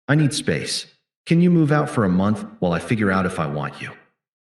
I need space. Can you move out for a month while I figure out if I want you?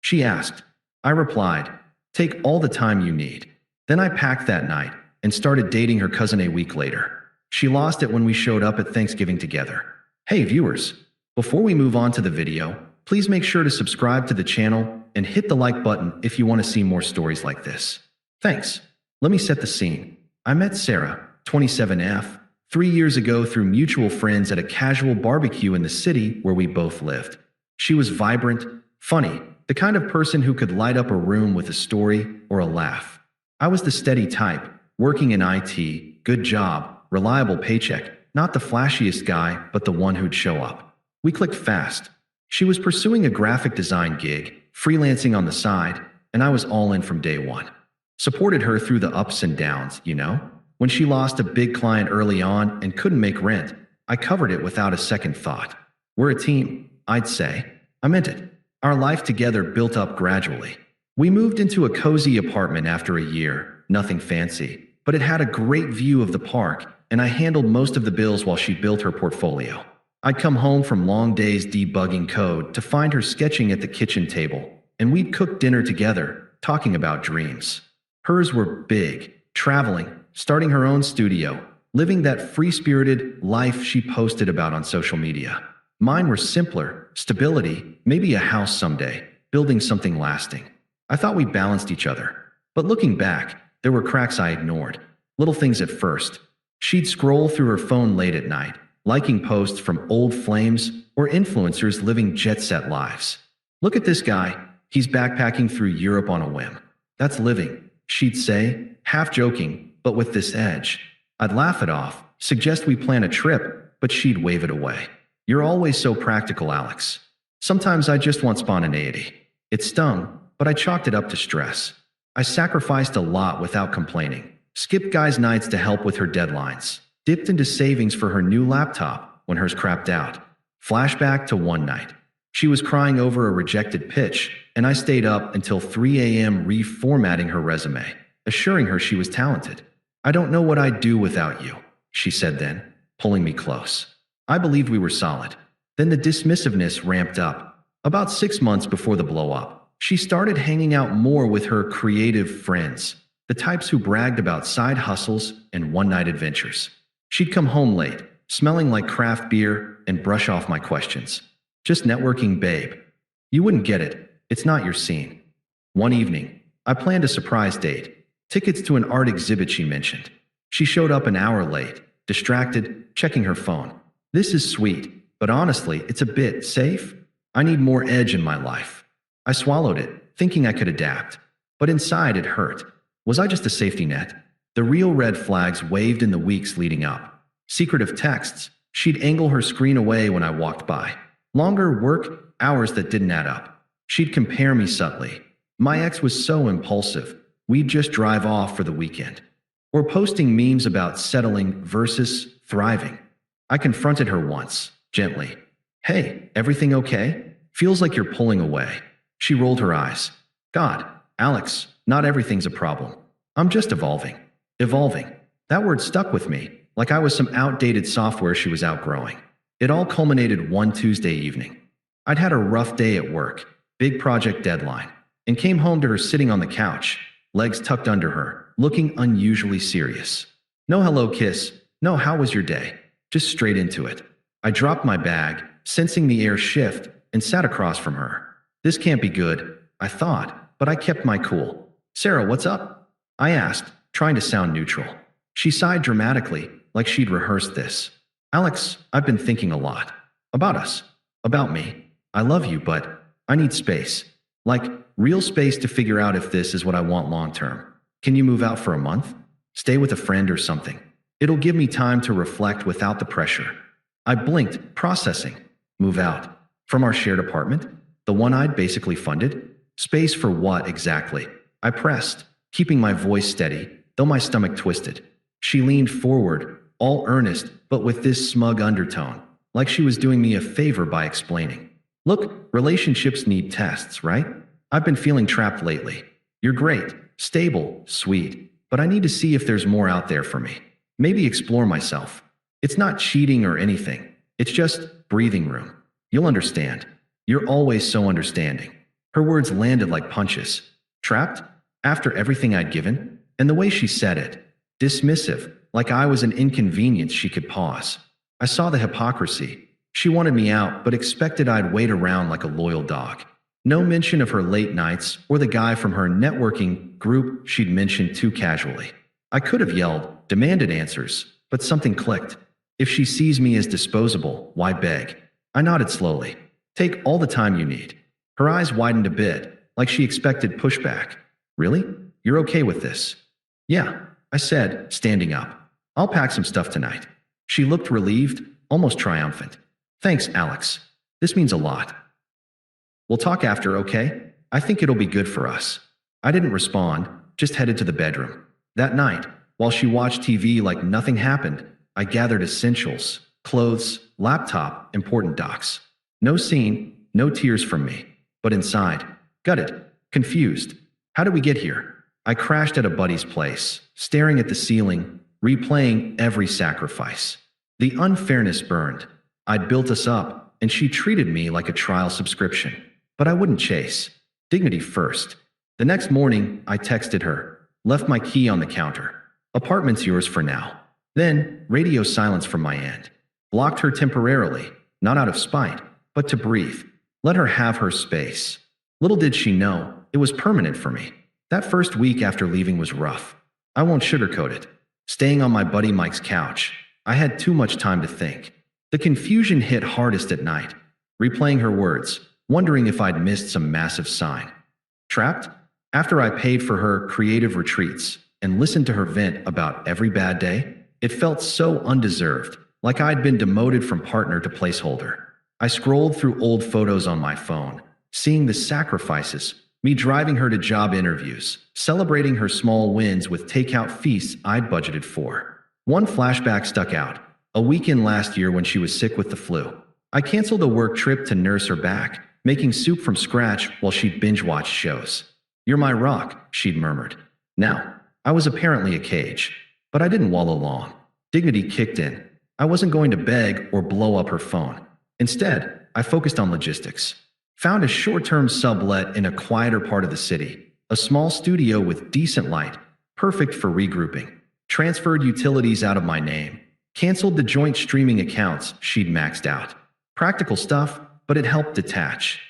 She asked. I replied, take all the time you need. Then I packed that night and started dating her cousin a week later. She lost it when we showed up at Thanksgiving together. Hey viewers, before we move on to the video, please make sure to subscribe to the channel and hit the like button if you want to see more stories like this. Thanks. Let me set the scene. I met Sarah, 27F, 3 years ago through mutual friends at a casual barbecue in the city where we both lived. She was vibrant, funny, the kind of person who could light up a room with a story or a laugh. I was the steady type, working in IT, good job, reliable paycheck, not the flashiest guy, but the one who'd show up. We clicked fast. She was pursuing a graphic design gig, freelancing on the side, and I was all in from day one. Supported her through the ups and downs, you know? When she lost a big client early on and couldn't make rent, I covered it without a second thought. We're a team, I'd say. I meant it. Our life together built up gradually. We moved into a cozy apartment after a year, nothing fancy, but it had a great view of the park, and I handled most of the bills while she built her portfolio. I'd come home from long days debugging code to find her sketching at the kitchen table, and we'd cook dinner together, talking about dreams. Hers were big, traveling, starting her own studio, living that free-spirited life she posted about on social media. Mine were simpler, stability, maybe a house someday, building something lasting. I thought we balanced each other. But looking back, there were cracks I ignored. Little things at first. She'd scroll through her phone late at night, liking posts from old flames or influencers living jet-set lives. Look at this guy. He's backpacking through Europe on a whim. That's living, she'd say, half joking, but with this edge. I'd laugh it off, suggest we plan a trip, but she'd wave it away. You're always so practical, Alex. Sometimes I just want spontaneity. It stung, but I chalked it up to stress. I sacrificed a lot without complaining. Skipped guys' nights to help with her deadlines. Dipped into savings for her new laptop when hers crapped out. Flashback to one night. She was crying over a rejected pitch, and I stayed up until 3 a.m. reformatting her resume, assuring her she was talented. I don't know what I'd do without you, she said then, pulling me close. I believed we were solid. Then the dismissiveness ramped up. About 6 months before the blow-up, she started hanging out more with her creative friends, the types who bragged about side hustles and one-night adventures. She'd come home late, smelling like craft beer, and brush off my questions. Just networking, babe. You wouldn't get it. It's not your scene. One evening, I planned a surprise date. Tickets to an art exhibit she mentioned. She showed up an hour late, distracted, checking her phone. This is sweet, but honestly, it's a bit safe. I need more edge in my life. I swallowed it, thinking I could adapt. But inside it hurt. Was I just a safety net? The real red flags waved in the weeks leading up. Secretive texts. She'd angle her screen away when I walked by. Longer work hours that didn't add up. She'd compare me subtly. My ex was so impulsive. We'd just drive off for the weekend. Or posting memes about settling versus thriving. I confronted her once, gently. Hey, everything okay? Feels like you're pulling away. She rolled her eyes. God, Alex, not everything's a problem. I'm just evolving. Evolving. That word stuck with me, like I was some outdated software she was outgrowing. It all culminated one Tuesday evening. I'd had a rough day at work, big project deadline, and came home to her sitting on the couch, legs tucked under her, looking unusually serious. No hello kiss, no how was your day, just straight into it. I dropped my bag, sensing the air shift, and sat across from her. This can't be good, I thought, but I kept my cool. Sarah, what's up? I asked, trying to sound neutral. She sighed dramatically, like she'd rehearsed this. Alex, I've been thinking a lot. About us. About me. I love you, but I need space. Like, real space to figure out if this is what I want long term. Can you move out for a month? Stay with a friend or something. It'll give me time to reflect without the pressure. I blinked, processing. Move out. From our shared apartment? The one I'd basically funded? Space for what exactly? I pressed, keeping my voice steady, though my stomach twisted. She leaned forward, all earnest, but with this smug undertone, like she was doing me a favor by explaining. Look, relationships need tests, right? I've been feeling trapped lately. You're great, stable, sweet, but I need to see if there's more out there for me. Maybe explore myself. It's not cheating or anything. It's just, breathing room. You'll understand. You're always so understanding. Her words landed like punches. Trapped? After everything I'd given? And the way she said it. Dismissive, like I was an inconvenience she could pause. I saw the hypocrisy. She wanted me out, but expected I'd wait around like a loyal dog. No mention of her late nights or the guy from her networking group she'd mentioned too casually. I could have yelled, demanded answers, but something clicked. If she sees me as disposable, why beg? I nodded slowly. Take all the time you need. Her eyes widened a bit, like she expected pushback. Really? You're okay with this? Yeah, I said, standing up. I'll pack some stuff tonight. She looked relieved, almost triumphant. Thanks, Alex. This means a lot. We'll talk after, okay? I think it'll be good for us. I didn't respond, just headed to the bedroom. That night, while she watched TV like nothing happened, I gathered essentials, clothes, laptop, important docs. No scene, no tears from me. But inside, gutted, confused. How did we get here? I crashed at a buddy's place, staring at the ceiling, replaying every sacrifice. The unfairness burned. I'd built us up, and she treated me like a trial subscription. But I wouldn't chase. Dignity first. The next morning, I texted her, left my key on the counter. Apartment's yours for now. Then, radio silence from my end. Blocked her temporarily, not out of spite, but to breathe. Let her have her space. Little did she know, it was permanent for me. That first week after leaving was rough. I won't sugarcoat it. Staying on my buddy Mike's couch, I had too much time to think. The confusion hit hardest at night. Replaying her words, wondering if I'd missed some massive sign. Trapped? After I paid for her creative retreats and listened to her vent about every bad day, it felt so undeserved, like I'd been demoted from partner to placeholder. I scrolled through old photos on my phone, seeing the sacrifices, me driving her to job interviews, celebrating her small wins with takeout feasts I'd budgeted for. One flashback stuck out, a weekend last year when she was sick with the flu. I canceled a work trip to nurse her back, making soup from scratch while she'd binge-watched shows. You're my rock, she'd murmured. Now, I was apparently a cage, but I didn't wallow long. Dignity kicked in. I wasn't going to beg or blow up her phone. Instead, I focused on logistics. Found a short-term sublet in a quieter part of the city, a small studio with decent light, perfect for regrouping. Transferred utilities out of my name. Canceled the joint streaming accounts she'd maxed out. Practical stuff, but it helped detach.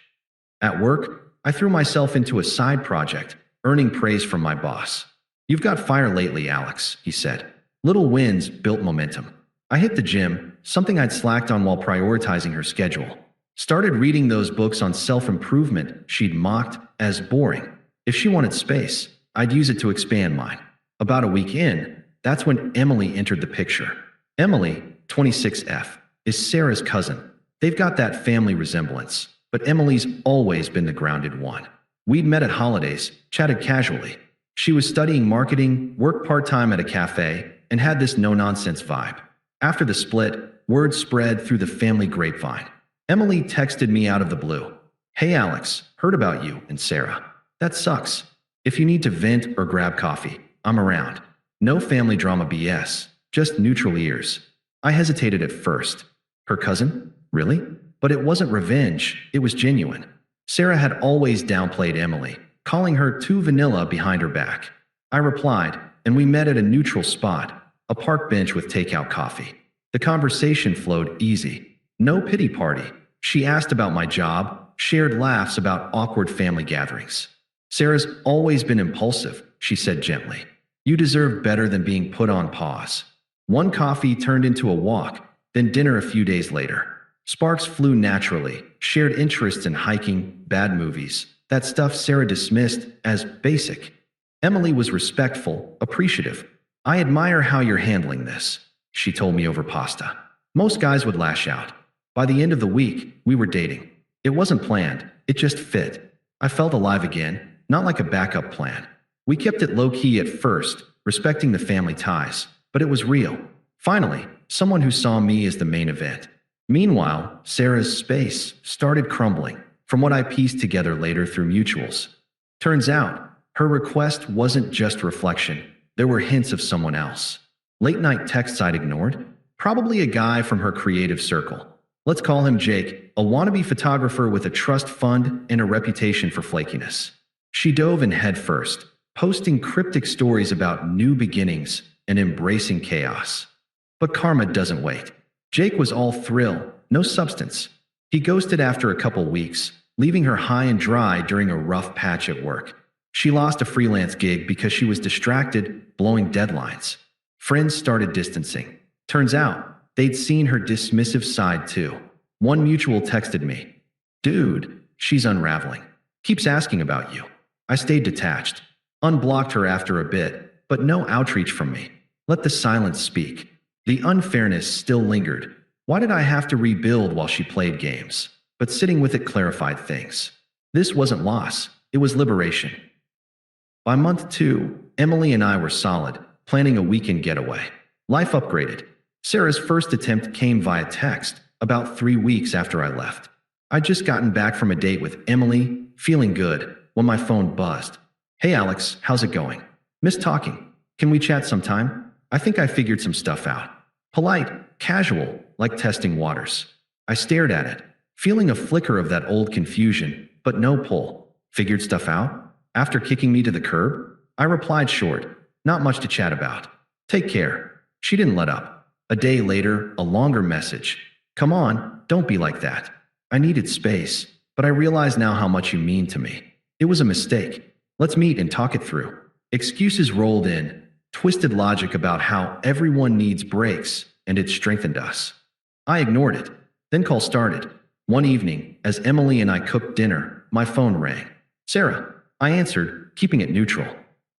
At work, I threw myself into a side project, earning praise from my boss. You've got fire lately, Alex, he said. Little wins built momentum. I hit the gym, something I'd slacked on while prioritizing her schedule. Started reading those books on self-improvement she'd mocked as boring. If she wanted space, I'd use it to expand mine. About a week in, that's when Emily entered the picture. Emily, 26F, is Sarah's cousin. They've got that family resemblance, but Emily's always been the grounded one. We'd met at holidays, chatted casually. She was studying marketing, worked part-time at a cafe, and had this no-nonsense vibe. After the split, word spread through the family grapevine. Emily texted me out of the blue. Hey Alex, heard about you and Sarah. That sucks. If you need to vent or grab coffee, I'm around. No family drama BS, just neutral ears. I hesitated at first. Her cousin? Really? But it wasn't revenge, it was genuine. Sarah had always downplayed Emily, calling her too vanilla behind her back. I replied, and we met at a neutral spot, a park bench with takeout coffee. The conversation flowed easy. No pity party. She asked about my job, shared laughs about awkward family gatherings. Sarah's always been impulsive, she said gently. You deserve better than being put on pause. One coffee turned into a walk, then dinner a few days later. Sparks flew naturally, shared interests in hiking, bad movies, that stuff Sarah dismissed as basic. Emily was respectful, appreciative. I admire how you're handling this, she told me over pasta. Most guys would lash out. By the end of the week, we were dating. It wasn't planned, it just fit. I felt alive again, not like a backup plan. We kept it low-key at first, respecting the family ties, but it was real. Finally, someone who saw me as the main event. Meanwhile, Sarah's space started crumbling, from what I pieced together later through mutuals. Turns out, her request wasn't just reflection. There were hints of someone else. Late-night texts I'd ignored, probably a guy from her creative circle. Let's call him Jake, a wannabe photographer with a trust fund and a reputation for flakiness. She dove in headfirst, posting cryptic stories about new beginnings and embracing chaos. But karma doesn't wait. Jake was all thrill, no substance. He ghosted after a couple weeks, leaving her high and dry during a rough patch at work. She lost a freelance gig because she was distracted, blowing deadlines. Friends started distancing. Turns out, they'd seen her dismissive side too. One mutual texted me, "Dude, she's unraveling. Keeps asking about you." I stayed detached. Unblocked her after a bit, but no outreach from me. Let the silence speak. The unfairness still lingered. Why did I have to rebuild while she played games? But sitting with it clarified things. This wasn't loss, it was liberation. By month 2, Emily and I were solid, planning a weekend getaway. Life upgraded. Sarah's first attempt came via text, about 3 weeks after I left. I'd just gotten back from a date with Emily, feeling good, when my phone buzzed. "Hey Alex, how's it going? Missed talking. Can we chat sometime? I think I figured some stuff out." Polite, casual, like testing waters. I stared at it, feeling a flicker of that old confusion, but no pull. "Figured stuff out?" After kicking me to the curb, I replied short, "Not much to chat about. Take care." She didn't let up. A day later, a longer message. "Come on, don't be like that." I needed space, but I realize now how much you mean to me. It was a mistake. Let's meet and talk it through. Excuses rolled in, twisted logic about how everyone needs breaks, and it strengthened us. I ignored it. Then call started. One evening, as Emily and I cooked dinner, my phone rang. "Sarah." I answered, keeping it neutral.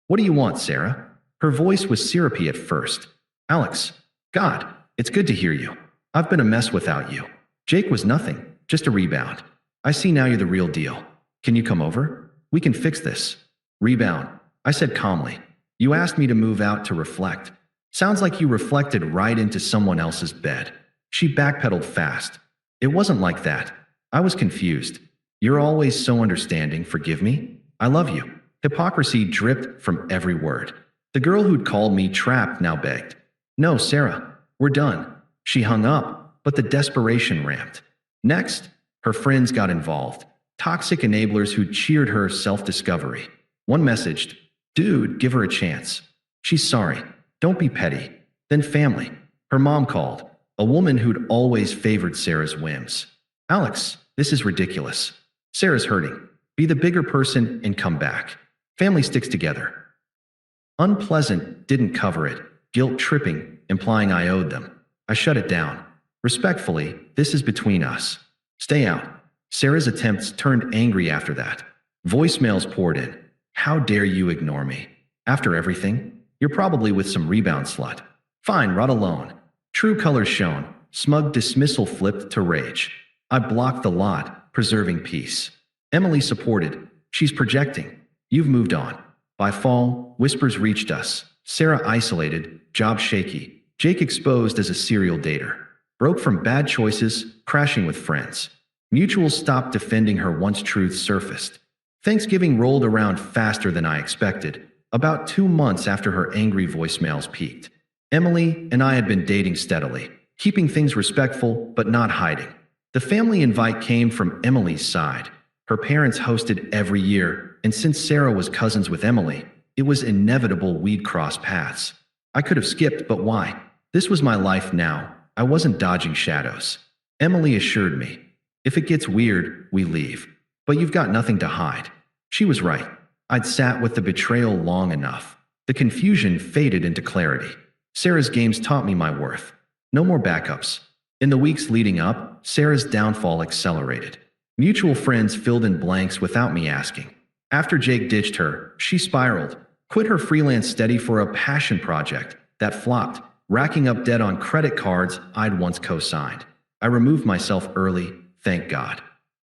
"What do you want, Sarah?" Her voice was syrupy at first. "Alex, God, it's good to hear you. I've been a mess without you." Jake was nothing, just a rebound. "I see now you're the real deal. Can you come over? We can fix this." "Rebound," I said calmly. "You asked me to move out to reflect. Sounds like you reflected right into someone else's bed." She backpedaled fast. "It wasn't like that." I was confused. "You're always so understanding, forgive me. I love you." Hypocrisy dripped from every word. The girl who'd called me trapped now begged, "No, Sarah, we're done." She hung up, but the desperation ramped. Next, her friends got involved. Toxic enablers who cheered her self-discovery. One messaged, "Dude, give her a chance. She's sorry. Don't be petty." Then family. Her mom called, a woman who'd always favored Sarah's whims. "Alex, this is ridiculous. Sarah's hurting. Be the bigger person and come back." Family sticks together. Unpleasant didn't cover it. Guilt tripping, implying I owed them. I shut it down. Respectfully, this is between us. Stay out. Sarah's attempts turned angry after that. Voicemails poured in. "How dare you ignore me? After everything? You're probably with some rebound slut." "Fine, rot alone." True colors shone. Smug dismissal flipped to rage. I blocked the lot, preserving peace. Emily supported. "She's projecting. You've moved on." By fall, whispers reached us. Sarah isolated, job shaky. Jake exposed as a serial dater. Broke from bad choices, crashing with friends. Mutuals stopped defending her once truths surfaced. Thanksgiving rolled around faster than I expected, about 2 months after her angry voicemails peaked. Emily and I had been dating steadily, keeping things respectful but not hiding. The family invite came from Emily's side. Her parents hosted every year, and since Sarah was cousins with Emily, it was inevitable we'd cross paths. I could have skipped, but why? This was my life now. I wasn't dodging shadows. Emily assured me, "If it gets weird, we leave. But you've got nothing to hide." She was right. I'd sat with the betrayal long enough. The confusion faded into clarity. Sarah's games taught me my worth. No more backups. In the weeks leading up, Sarah's downfall accelerated. Mutual friends filled in blanks without me asking. After Jake ditched her, she spiraled, quit her freelance steady for a passion project that flopped, racking up debt on credit cards I'd once co-signed. I removed myself early, thank God.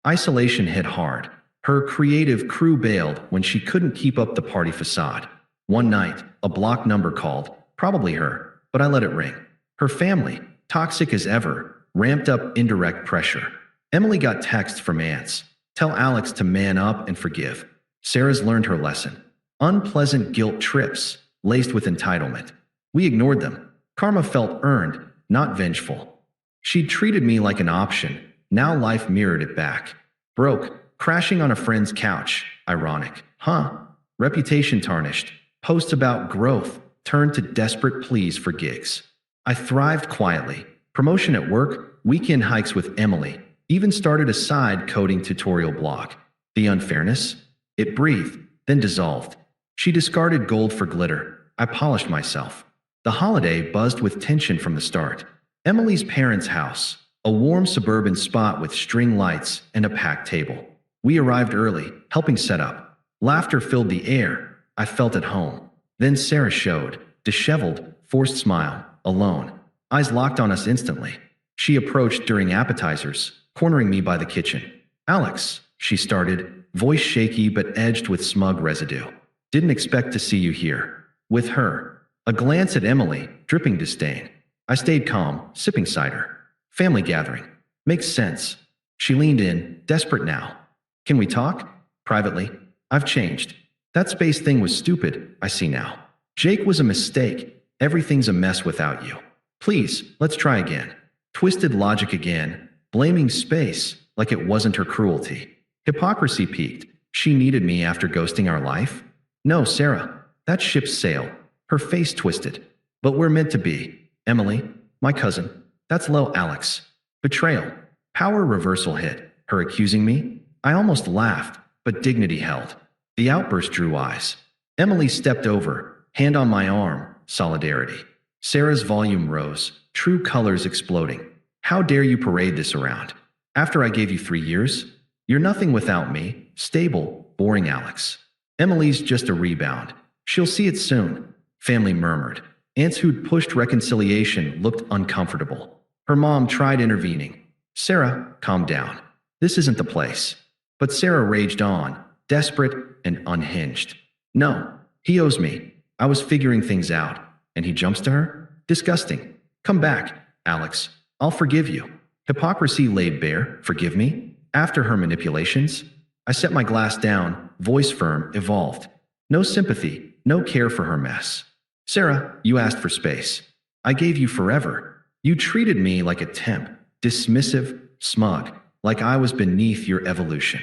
Isolation hit hard. Her creative crew bailed when she couldn't keep up the party facade. One night, a blocked number called, probably her, but I let it ring. Her family, toxic as ever, ramped up indirect pressure. Emily got texts from aunts. "Tell Alex to man up and forgive." Sarah's learned her lesson. Unpleasant guilt trips, laced with entitlement. We ignored them. Karma felt earned, not vengeful. She'd treated me like an option. Now life mirrored it back. Broke, crashing on a friend's couch. Ironic. Huh? Reputation tarnished. Posts about growth turned to desperate pleas for gigs. I thrived quietly. Promotion at work, weekend hikes with Emily, even started a side coding tutorial blog. The unfairness? It breathed, then dissolved. She discarded gold for glitter. I polished myself. The holiday buzzed with tension from the start. Emily's parents' house, a warm suburban spot with string lights and a packed table. We arrived early, helping set up. Laughter filled the air. I felt at home. Then Sarah showed, disheveled, forced smile, alone. Eyes locked on us instantly. She approached during appetizers, cornering me by the kitchen. Alex, she started, voice shaky but edged with smug residue. Didn't expect to see you here. With her. A glance at Emily, dripping disdain. I stayed calm, sipping cider. Family gathering. Makes sense. She leaned in, desperate now. Can we talk? Privately. I've changed. That space thing was stupid, I see now. Jake was a mistake. Everything's a mess without you. Please, let's try again. Twisted logic again, blaming space like it wasn't her cruelty. Hypocrisy peaked. She needed me after ghosting our life? No, Sarah. That ship sailed. Her face twisted. But we're meant to be. Emily, my cousin. That's low, Alex. Betrayal. Power reversal hit. Her accusing me? I almost laughed, but dignity held. The outburst drew eyes. Emily stepped over, hand on my arm, solidarity. Sarah's volume rose, true colors exploding. How dare you parade this around? After I gave you 3 years? You're nothing without me. Stable, boring Alex. Emily's just a rebound. She'll see it soon. Family murmured. Aunts who'd pushed reconciliation looked uncomfortable. Her mom tried intervening. Sarah, calm down. This isn't the place. But Sarah raged on, desperate and unhinged. No, he owes me. I was figuring things out. And he jumps to her? Disgusting. Come back, Alex. I'll forgive you. Hypocrisy laid bare. Forgive me? After her manipulations? I set my glass down, voice firm, evolved. No sympathy, no care for her mess. Sarah, you asked for space. I gave you forever. You treated me like a temp, dismissive, smug, like I was beneath your evolution.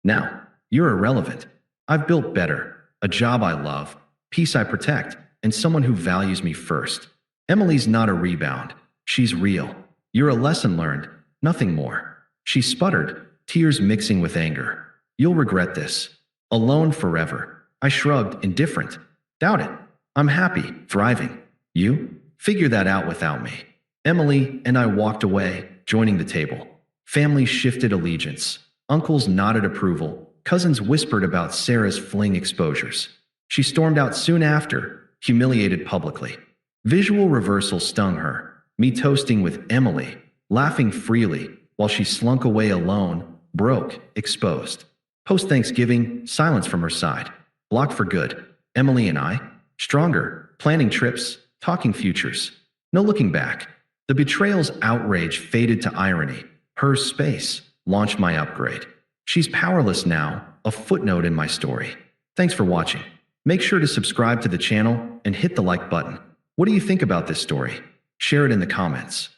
Now, you're irrelevant. I've built better, a job I love, peace I protect, and someone who values me first. Emily's not a rebound. She's real. You're a lesson learned, nothing more. She sputtered, tears mixing with anger. You'll regret this. Alone forever. I shrugged, indifferent. Doubt it. I'm happy, thriving. You? Figure that out without me. Emily and I walked away, joining the table. Family shifted allegiance. Uncles nodded approval. Cousins whispered about Sarah's fling exposures. She stormed out soon after, humiliated publicly. Visual reversal stung her, me toasting with Emily, laughing freely, while she slunk away alone, broke, exposed. Post-Thanksgiving, silence from her side. Blocked for good. Emily and I, stronger, planning trips, talking futures. No looking back. The betrayal's outrage faded to irony. Her space launched my upgrade. She's powerless now, a footnote in my story. Thanks for watching. Make sure to subscribe to the channel and hit the like button. What do you think about this story? Share it in the comments.